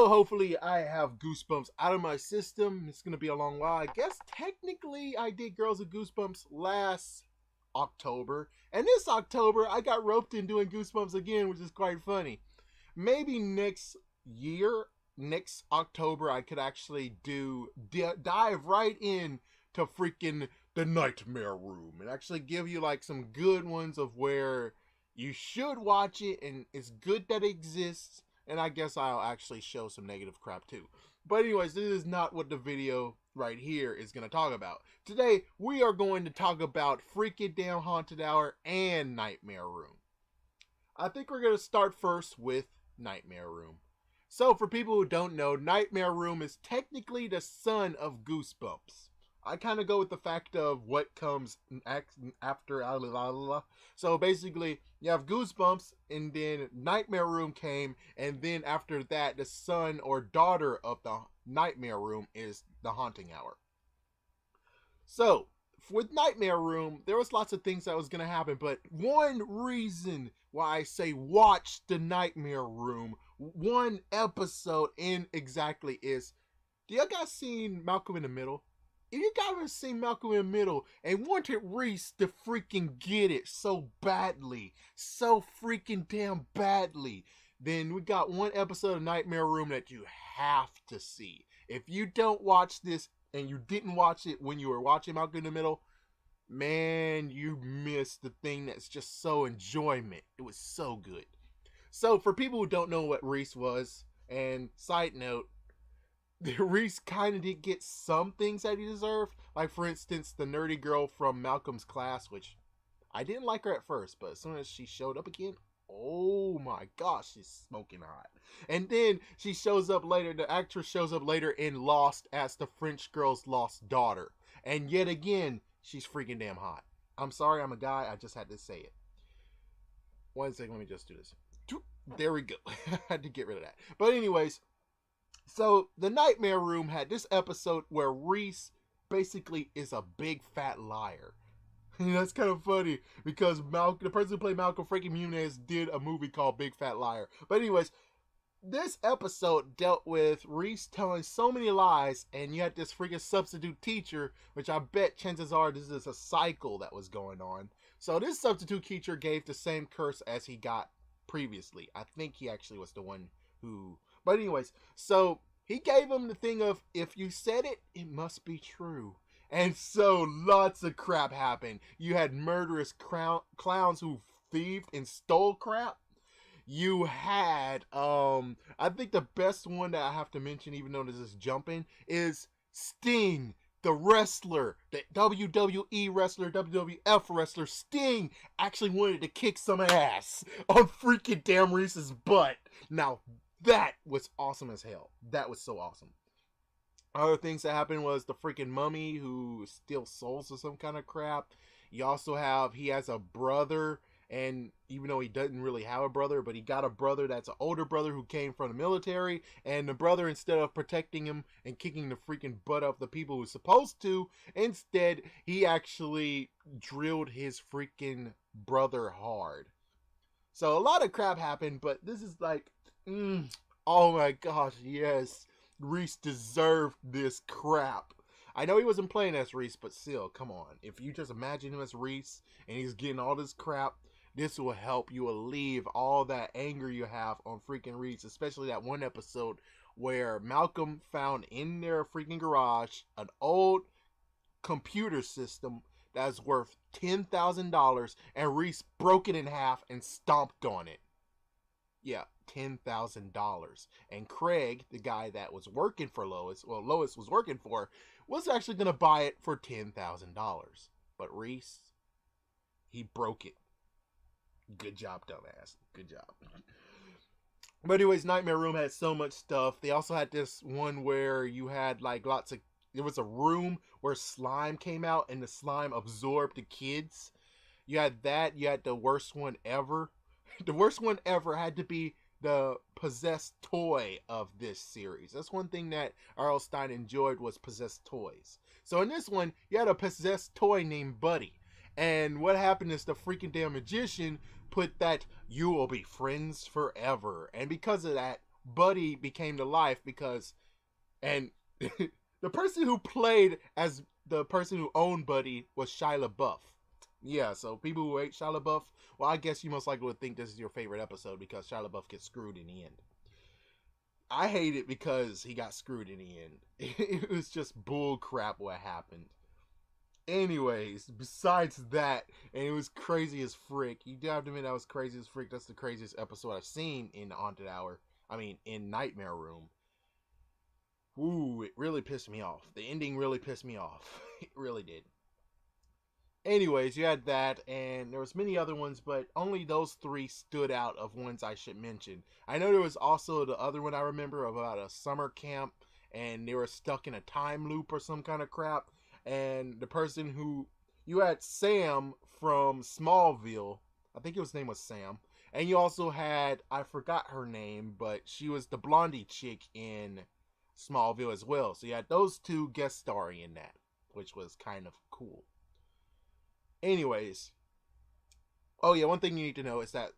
So hopefully I have Goosebumps out of my system. It's going to be a long while. I guess technically I did Girls with Goosebumps last October. And this October I got roped in doing Goosebumps again, which is quite funny. Maybe next year, next October, I could actually dive right in to freaking the Nightmare Room and actually give you like some good ones of where you should watch it and it's good that it exists. And I guess I'll actually show some negative crap too. But anyways, this is not what the video right here is going to talk about. Today, we are going to talk about Freaking Damn Haunted Hour and Nightmare Room. I think we're going to start first with Nightmare Room. So for people who don't know, Nightmare Room is technically the son of Goosebumps. I kind of go with the fact of what comes after. So basically, you have Goosebumps, and then Nightmare Room came, and then after that, the son or daughter of the Nightmare Room is the Haunting Hour. So, with Nightmare Room, there was lots of things that was going to happen, but one reason why I say watch the Nightmare Room, one episode in exactly is, do you guys seen Malcolm in the Middle? If you guys ever seen Malcolm in the Middle and wanted Reese to freaking get it so badly, so freaking damn badly, then we got one episode of Nightmare Room that you have to see. If you don't watch this and you didn't watch it when you were watching Malcolm in the Middle, man, you missed the thing that's just so enjoyment. It was so good. So for people who don't know what Reese was, and side note, Reese kind of did get some things that he deserved. Like, for instance, the nerdy girl from Malcolm's class, which I didn't like her at first, but as soon as she showed up again, oh my gosh, she's smoking hot. And then she shows up later, the actress shows up later in Lost as the French girl's lost daughter. And yet again, she's freaking damn hot. I'm sorry, I'm a guy, I just had to say it. 1 second, let me just do this. There we go. I had to get rid of that. But anyways, so the Nightmare Room had this episode where Reese basically is a big fat liar. And that's kind of funny because Malcolm, the person who played Malcolm, Frankie Muniz, did a movie called Big Fat Liar. But anyways, this episode dealt with Reese telling so many lies, and you had this freaking substitute teacher, which I bet chances are this is a cycle that was going on. So this substitute teacher gave the same curse as he got previously. I think he actually was the one who... But anyways, so he gave him the thing of, if you said it, it must be true. And so lots of crap happened. You had murderous clowns who thieved and stole crap. You had, I think the best one that I have to mention, even though this is jumping, is Sting, the wrestler, the WWE wrestler, WWF wrestler. Sting actually wanted to kick some ass on freaking damn Reese's butt. Now, that was awesome as hell. That was so awesome. Other things that happened was the freaking mummy who steals souls or some kind of crap. You also have, he has a brother, and even though he doesn't really have a brother, but he got a brother that's an older brother who came from the military, and the brother, instead of protecting him and kicking the freaking butt of the people who's supposed to, instead, he actually drilled his freaking brother hard. So a lot of crap happened, but this is like, oh my gosh, yes. Reese deserved this crap. I know he wasn't playing as Reese, but still, come on. If you just imagine him as Reese and he's getting all this crap, this will help you alleviate all that anger you have on freaking Reese, especially that one episode where Malcolm found in their freaking garage an old computer system that's worth $10,000, and Reese broke it in half and stomped on it. Yeah, $10,000. And Craig, the guy that was working for Lois, well, Lois was working for, was actually going to buy it for $10,000. But Reese, he broke it. Good job, dumbass. Good job. But anyways, Nightmare Room had so much stuff. They also had this one where you had like lots of, there was a room where slime came out and the slime absorbed the kids. You had that. You had the worst one ever. The worst one ever had to be the possessed toy of this series. That's one thing that R.L. Stine enjoyed, was possessed toys. So in this one, you had a possessed toy named Buddy. And what happened is the freaking damn magician put that "you will be friends forever." And because of that, Buddy became to life because, and the person who played as the person who owned Buddy was Shia LaBeouf. Yeah, so people who hate Shia LaBeouf, well, I guess you most likely would think this is your favorite episode because Shia LaBeouf gets screwed in the end. I hate it because he got screwed in the end. It was just bull crap what happened. Anyways, besides that, and it was crazy as frick. You do have to admit that was crazy as frick. That's the craziest episode I've seen in Haunted Hour. I mean, in Nightmare Room. Ooh, it really pissed me off. The ending really pissed me off. It really did. Anyways, you had that, and there was many other ones, but only those three stood out of ones I should mention. I know there was also the other one I remember about a summer camp, and they were stuck in a time loop or some kind of crap, and the person who... You had Sam from Smallville. I think his name was Sam. And you also had... I forgot her name, but she was the blondie chick in Smallville as well. So you had those two guest starring in that, which was kind of cool. Anyways, oh yeah, one thing you need to know is that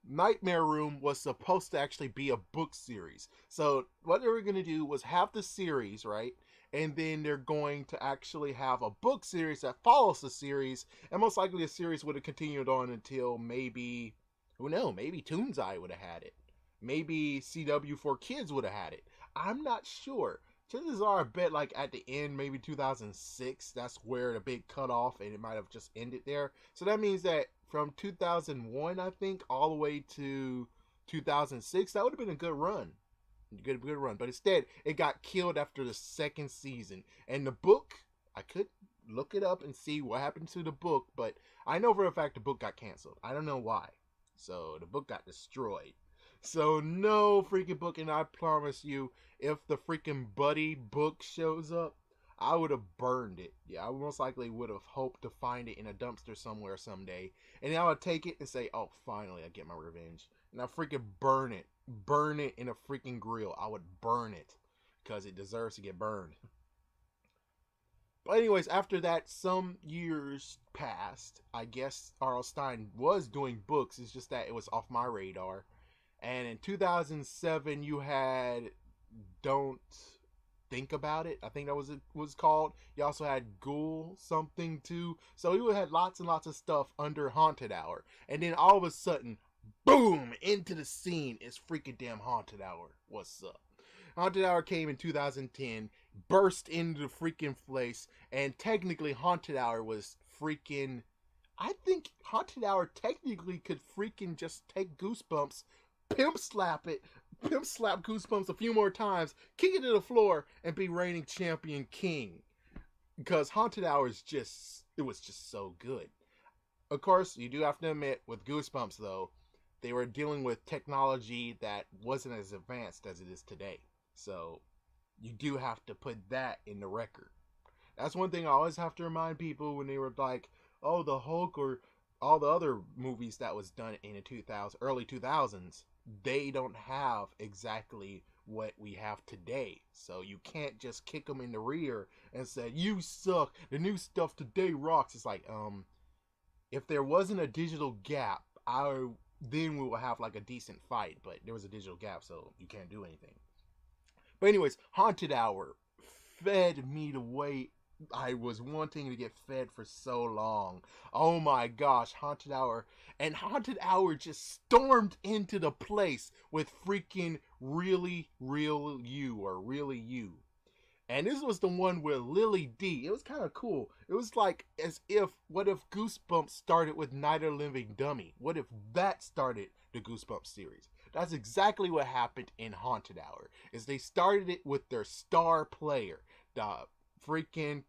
Nightmare Room was supposed to actually be a book series. So what they were going to do was have the series, right? And then they're going to actually have a book series that follows the series. And most likely the series would have continued on until maybe, who knows, maybe Toon's Eye would have had it. Maybe CW for Kids would have had it. I'm not sure. Chances are, I bet, like, at the end, maybe 2006, that's where the big cutoff, and it might have just ended there. So that means that from 2001, I think, all the way to 2006, that would have been a good run. Good run. But instead, it got killed after the second season. And the book, I could look it up and see what happened to the book, but I know for a fact the book got canceled. I don't know why. So the book got destroyed. So no freaking book, and I promise you, if the freaking Buddy book shows up, I would have burned it. Yeah, I most likely would have hoped to find it in a dumpster somewhere someday. And then I would take it and say, oh, finally, I get my revenge. And I freaking burn it. Burn it in a freaking grill. I would burn it because it deserves to get burned. But anyways, after that, some years passed. I guess R.L. Stine was doing books. It's just that it was off my radar. And in 2007, you had Don't Think About It. I think that was it was called. You also had Ghoul something too. So you had lots and lots of stuff under Haunted Hour. And then all of a sudden, boom, into the scene is freaking damn Haunted Hour. What's up? Haunted Hour came in 2010, burst into the freaking place, and technically Haunted Hour was freaking... I think Haunted Hour technically could freaking just take Goosebumps, pimp slap Goosebumps a few more times, kick it to the floor, and be reigning champion king. Because Haunted Hour is just, it was just so good. Of course, you do have to admit, with Goosebumps though, they were dealing with technology that wasn't as advanced as it is today. So, you do have to put that in the record. That's one thing I always have to remind people when they were like, oh, the Hulk or all the other movies that was done in the early 2000s, they don't have exactly what we have today. So you can't just kick them in the rear and say, you suck, the new stuff today rocks. It's like, if there wasn't a digital gap, then we will have like a decent fight. But there was a digital gap, so you can't do anything. But anyways, Haunted Hour fed me the way I was wanting to get fed for so long. Oh my gosh, Haunted Hour. And Haunted Hour just stormed into the place with freaking Really Real You, or Really You. And this was the one with Lily D. It was kind of cool. It was like as if, what if Goosebumps started with Night of the Living Dummy? What if that started the Goosebumps series? That's exactly what happened in Haunted Hour. Is they started it with their star player, the freaking...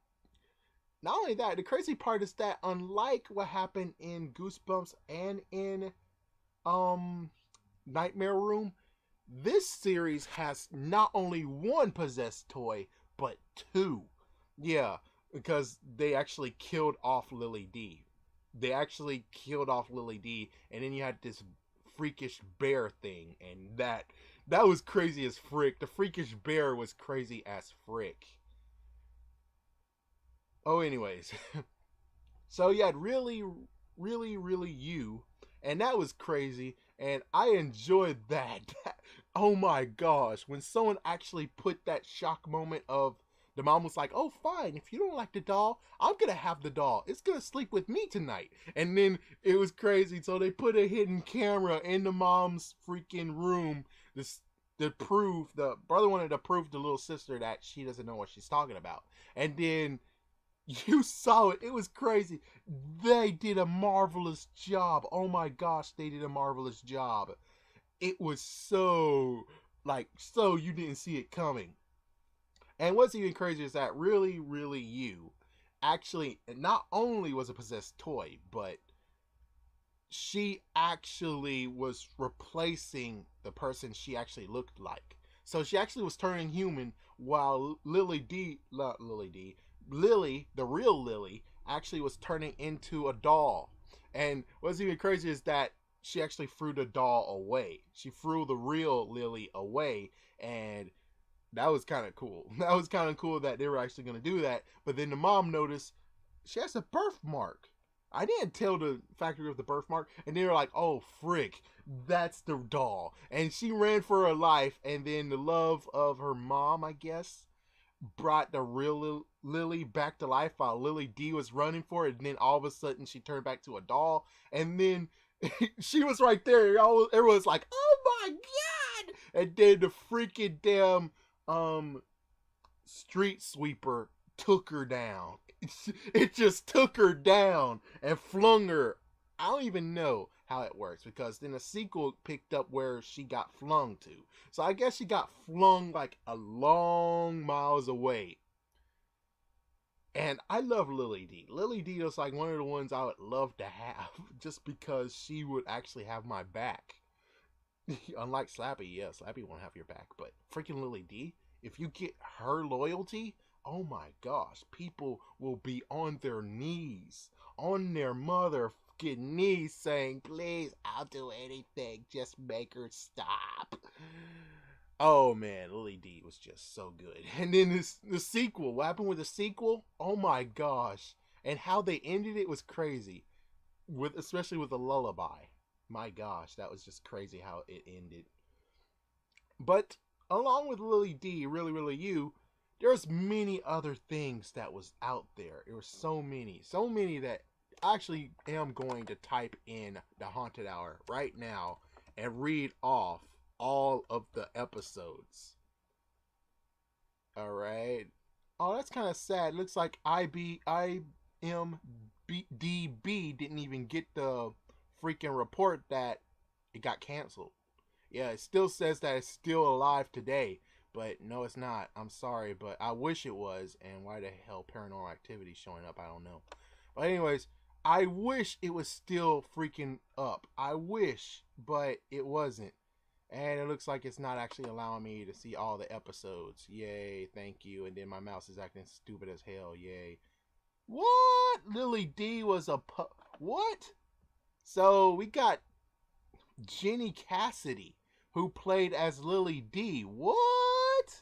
Not only that, the crazy part is that unlike what happened in Goosebumps and in Nightmare Room, this series has not only one possessed toy, but two. Yeah, because they actually killed off Lily D. They actually killed off Lily D, and then you had this freakish bear thing, and that was crazy as frick. The freakish bear was crazy as frick. Oh, anyways. So you had Really You, and that was crazy, and I enjoyed that. Oh my gosh, when someone actually put that shock moment of the mom was like, "Oh, fine. If you don't like the doll, I'm gonna have the doll. It's gonna sleep with me tonight." And then it was crazy. So they put a hidden camera in the mom's freaking room. This to prove the brother wanted to prove the little sister that she doesn't know what she's talking about. And then you saw it. It was crazy. They did a marvelous job. Oh my gosh, they did a marvelous job. It was so so you didn't see it coming. And what's even crazier is that really you actually not only was a possessed toy, but she actually was replacing the person she actually looked like. So she actually was turning human while Lily, the real Lily, actually was turning into a doll. And what's even crazy is that she actually threw the doll away. She threw the real Lily away, and that was kind of cool. That was kind of cool that they were actually going to do that. But then the mom noticed she has a birthmark. I didn't tell the factory of the birthmark, and they were like, "Oh frick, that's the doll." And she ran for her life, and then the love of her mom, I guess, brought the real Lily back to life while Lily D was running for it, and then all of a sudden she turned back to a doll, and then she was right there. Everyone's like, "Oh my god!" And then the freaking damn street sweeper took her down. It just took her down and flung her. I don't even know how it works because then a sequel picked up where she got flung to. So I guess she got flung like a long miles away. And I love Lily D. Lily D is like one of the ones I would love to have just because she would actually have my back. Unlike Slappy, yeah, Slappy won't have your back, but freaking Lily D, if you get her loyalty, oh my gosh, people will be on their knees, on their motherfucking knees saying, "Please, I'll do anything, just make her stop." Oh man, Lily D was just so good. And then the sequel, what happened with the sequel? Oh my gosh. And how they ended it was crazy. Especially with the lullaby. My gosh, that was just crazy how it ended. But along with Lily D, really you, there's many other things that was out there. There were so many that I actually am going to type in the Haunted Hour right now and read off all of the episodes. All right. Oh, that's kind of sad. Looks like IMDb didn't even get the freaking report that it got canceled. Yeah, it still says that it's still alive today, but no, it's not. I'm sorry, but I wish it was. And why the hell Paranormal Activity showing up? I don't know. But anyways, I wish it was still freaking up. I wish, but it wasn't. And it looks like it's not actually allowing me to see all the episodes. Yay, thank you. And then my mouse is acting stupid as hell. Yay. What? Lily D was what? So we got Jenny Cassidy, who played as Lily D. What?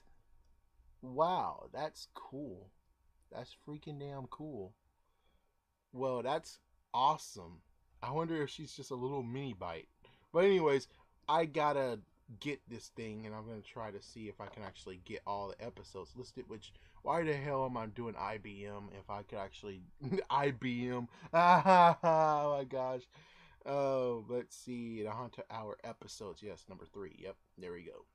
Wow, that's cool. That's freaking damn cool. Well, that's awesome. I wonder if she's just a little mini bite. But anyways, I gotta get this thing, and I'm gonna try to see if I can actually get all the episodes listed. Which, why the hell am I doing IBM if I could actually IBM? Oh my gosh. Oh, let's see the Haunted Hour episodes. Yes, number 3. Yep, there we go.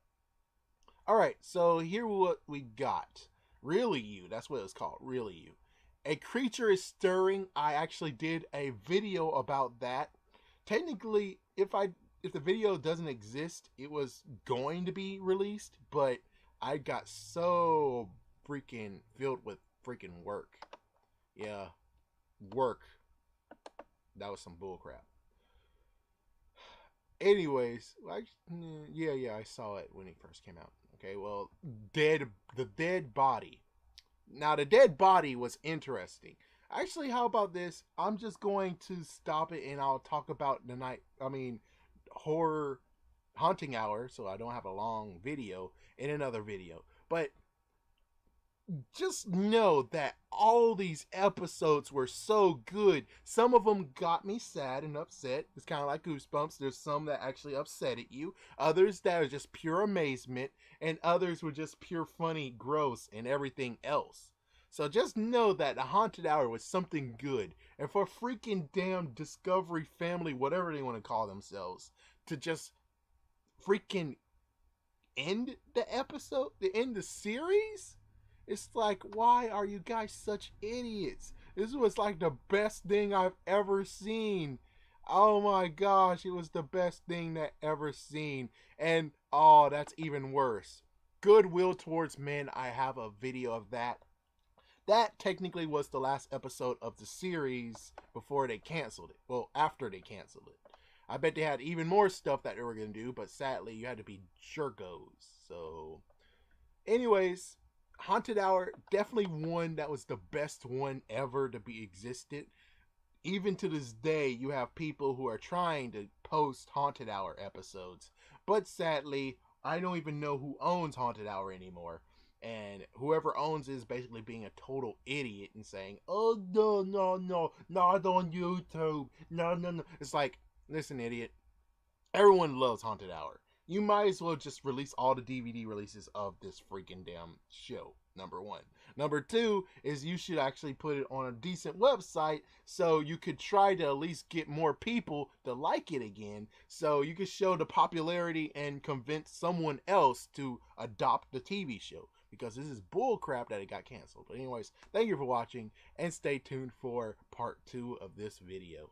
All right, so here what we got. Really You. That's what it's called. Really You. A creature is stirring. I actually did a video about that. Technically, if the video doesn't exist, it was going to be released, but I got so freaking filled with freaking work. Yeah, work. That was some bullcrap. Anyways, yeah, I saw it when it first came out. Okay, well, the dead body. Now, the dead body was interesting. Actually, how about this? I'm just going to stop it and I'll talk about horror haunting hour, so I don't have a long video in another video. But just know that all these episodes were so good. Some of them got me sad and upset. It's kind of like Goosebumps. There's some that actually upset at you, others that are just pure amazement, and others were just pure funny, gross, and everything else. So just know that the Haunted Hour was something good. And for freaking damn Discovery Family, whatever they want to call themselves, to just freaking end the episode, to end the series, it's like, why are you guys such idiots? This was like the best thing I've ever seen. Oh my gosh, it was the best thing that ever seen. And oh, that's even worse. Goodwill Towards Men, I have a video of that. That technically was the last episode of the series before they canceled it. Well, after they canceled it. I bet they had even more stuff that they were going to do, but sadly, you had to be jerkos. So, anyways, Haunted Hour, definitely one that was the best one ever to be existed. Even to this day, you have people who are trying to post Haunted Hour episodes, but sadly, I don't even know who owns Haunted Hour anymore. And whoever owns it is basically being a total idiot and saying, "Oh no, no, no, not on YouTube, no, no, no." It's like, listen, idiot. Everyone loves Haunted Hour. You might as well just release all the DVD releases of this freaking damn show. Number one. Number two is you should actually put it on a decent website so you could try to at least get more people to like it again. So you could show the popularity and convince someone else to adopt the TV show. Because this is bullcrap that it got canceled. But anyways, thank you for watching and stay tuned for part 2 of this video.